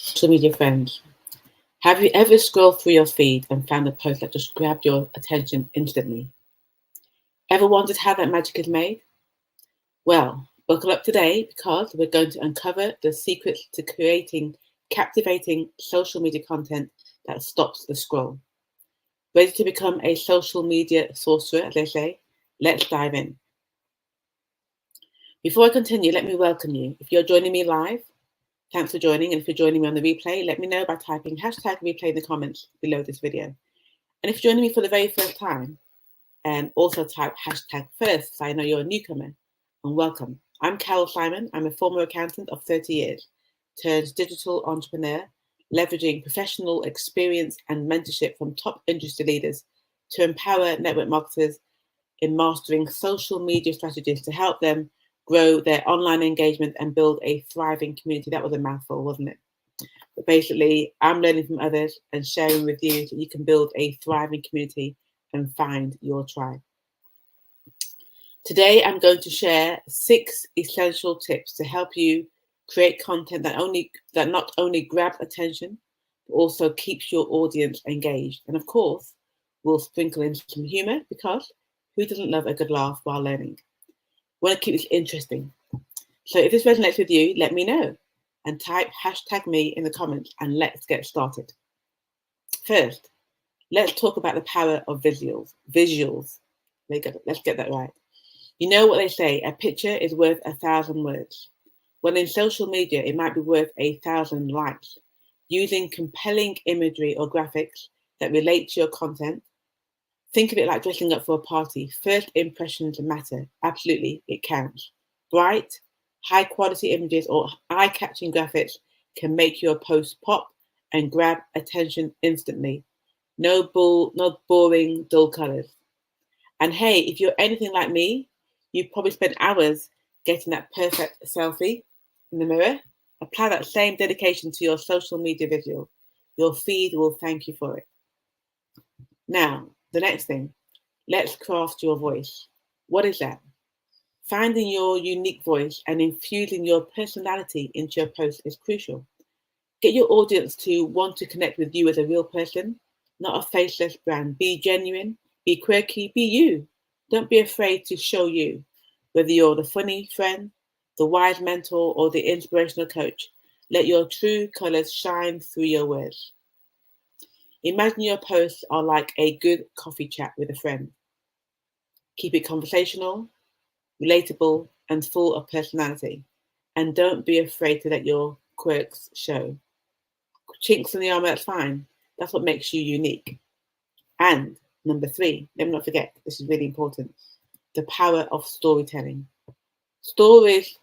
social media friends. Have you ever scrolled through your feed and found a post that just grabbed your attention instantly? Ever wondered how that magic is made? Well, buckle up today because we're going to uncover the secrets to creating captivating social media content that stops the scroll. Ready to become a social media sorcerer, as they say? Let's dive in. Before I continue, let me welcome you. If you're joining me live, thanks for joining. And if you're joining me on the replay, let me know by typing hashtag replay in the comments below this video. And if you're joining me for the very first time, also type hashtag first so I know you're a newcomer, and welcome. I'm Carol Simon. I'm a former accountant of 30 years, turned digital entrepreneur, leveraging professional experience and mentorship from top industry leaders to empower network marketers in mastering social media strategies to help them grow their online engagement and build a thriving community. That was a mouthful, wasn't it? But basically, I'm learning from others and sharing with you so you can build a thriving community and find your tribe. Today, I'm going to share 6 essential tips to help you create content that not only grabs attention, but also keeps your audience engaged. And of course, we'll sprinkle in some humor because who doesn't love a good laugh while learning? We want to keep this interesting. So if this resonates with you, let me know and type hashtag me in the comments and let's get started. First, let's talk about the power of visuals. Let's get that right. You know what they say, a picture is worth 1,000 words. Well, in social media, it might be worth 1,000 likes. Using compelling imagery or graphics that relate to your content. Think of it like dressing up for a party. First impressions matter. Absolutely, it counts. Bright, high quality images or eye-catching graphics can make your post pop and grab attention instantly. No boring, dull colors. And hey, if you're anything like me, you've probably spent hours getting that perfect selfie in the mirror. Apply that same dedication to your social media visual. Your feed will thank you for it. Now, the next thing, let's craft your voice. What is that? Finding your unique voice and infusing your personality into your post is crucial. Get your audience to want to connect with you as a real person, not a faceless brand. Be genuine, be quirky, be you. Don't be afraid to show you. Whether you're the funny friend, the wise mentor, or the inspirational coach, let your true colors shine through your words. Imagine your posts are like a good coffee chat with a friend. Keep it conversational, relatable, and full of personality. And don't be afraid to let your quirks show. Chinks in the armor, that's fine. That's what makes you unique. And number 3, let me not forget, this is really important, the power of storytelling. Stories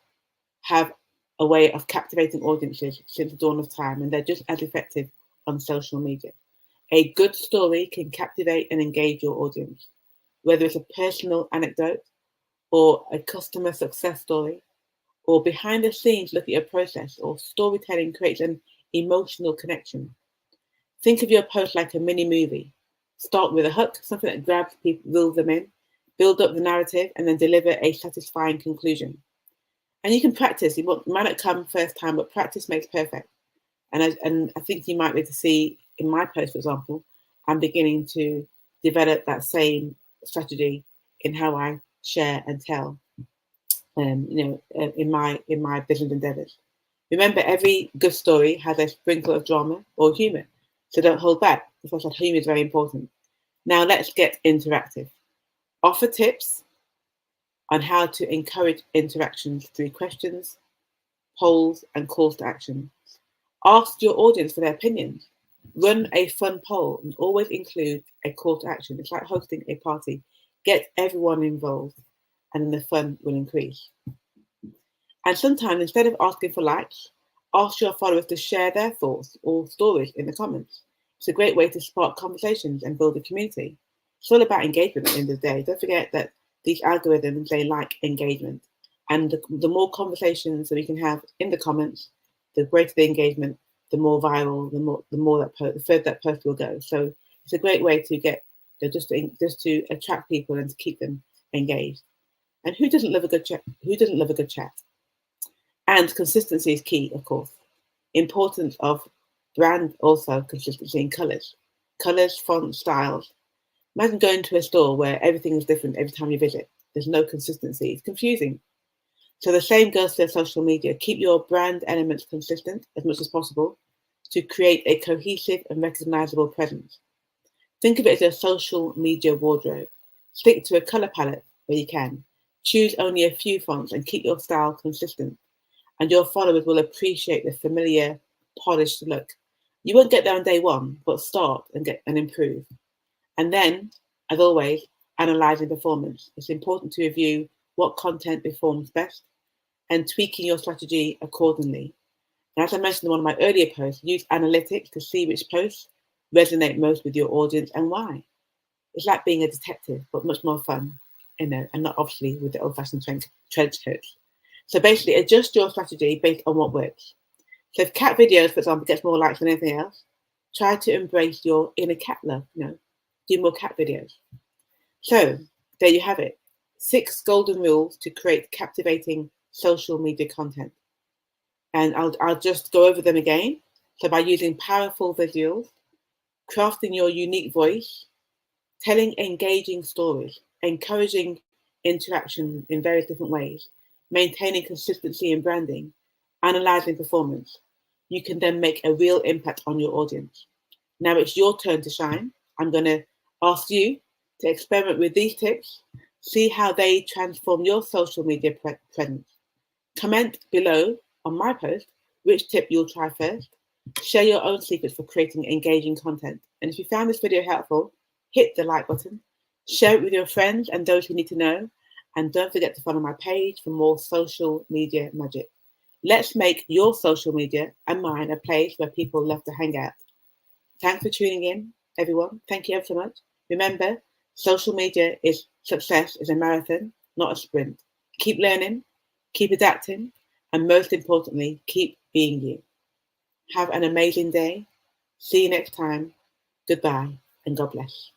have a way of captivating audiences since the dawn of time, and they're just as effective on social media. A good story can captivate and engage your audience, whether it's a personal anecdote or a customer success story, or behind the scenes look at your process, or storytelling creates an emotional connection. Think of your post like a mini movie. Start with a hook, something that grabs people, reels them in, build up the narrative, and then deliver a satisfying conclusion. And you can practice. It might not come first time, but practice makes perfect. And I think you might be able to see in my post, for example, I'm beginning to develop that same strategy in how I share and tell. In my business endeavors. Remember, every good story has a sprinkle of drama or humor, so don't hold back. As I said, humor is very important. Now let's get interactive. Offer tips on how to encourage interactions through questions, polls, and calls to action. Ask your audience for their opinions. Run a fun poll and always include a call to action. It's like hosting a party. Get everyone involved, and then the fun will increase. And sometimes, instead of asking for likes, ask your followers to share their thoughts or stories in the comments. It's a great way to spark conversations and build a community. It's all about engagement at the end of the day. Don't forget that these algorithms, they like engagement. And the more conversations that we can have in the comments, the greater the engagement, the more viral, the further that post will go. So it's a great way to get just to attract people and to keep them engaged. And who doesn't love a good chat? Who doesn't love a good chat? And consistency is key, of course. Importance of brand also consistency in colors. Colors, fonts, styles. Imagine going to a store where everything is different every time you visit. There's no consistency. It's confusing. So the same goes for social media. Keep your brand elements consistent as much as possible to create a cohesive and recognizable presence. Think of it as a social media wardrobe. Stick to a color palette where you can. Choose only a few fonts and keep your style consistent. And your followers will appreciate the familiar, polished look. You won't get there on day one, but start and improve. And then, as always, analyzing performance. It's important to review what content performs best and tweaking your strategy accordingly. And as I mentioned in one of my earlier posts, use analytics to see which posts resonate most with your audience and why. It's like being a detective, but much more fun, and not obviously with the old-fashioned trench coats. So basically, adjust your strategy based on what works. So if cat videos, for example, gets more likes than anything else, try to embrace your inner cat love. Do more cat videos. So there you have it. 6 golden rules to create captivating social media content. And I'll just go over them again. So by using powerful visuals, crafting your unique voice, telling engaging stories, encouraging interaction in various different ways, maintaining consistency in branding, analyzing performance, you can then make a real impact on your audience. Now it's your turn to shine. I'm going to ask you to experiment with these tips, see how they transform your social media presence. Comment below on my post which tip you'll try first. Share your own secrets for creating engaging content. And if you found this video helpful, hit the like button, share it with your friends and those who need to know, and don't forget to follow my page for more social media magic. Let's make your social media and mine a place where people love to hang out. Thanks for tuning in, everyone. Thank you ever so much. Remember, social media success is a marathon, not a sprint. Keep learning, keep adapting, and most importantly, keep being you. Have an amazing day. See you next time. Goodbye and God bless.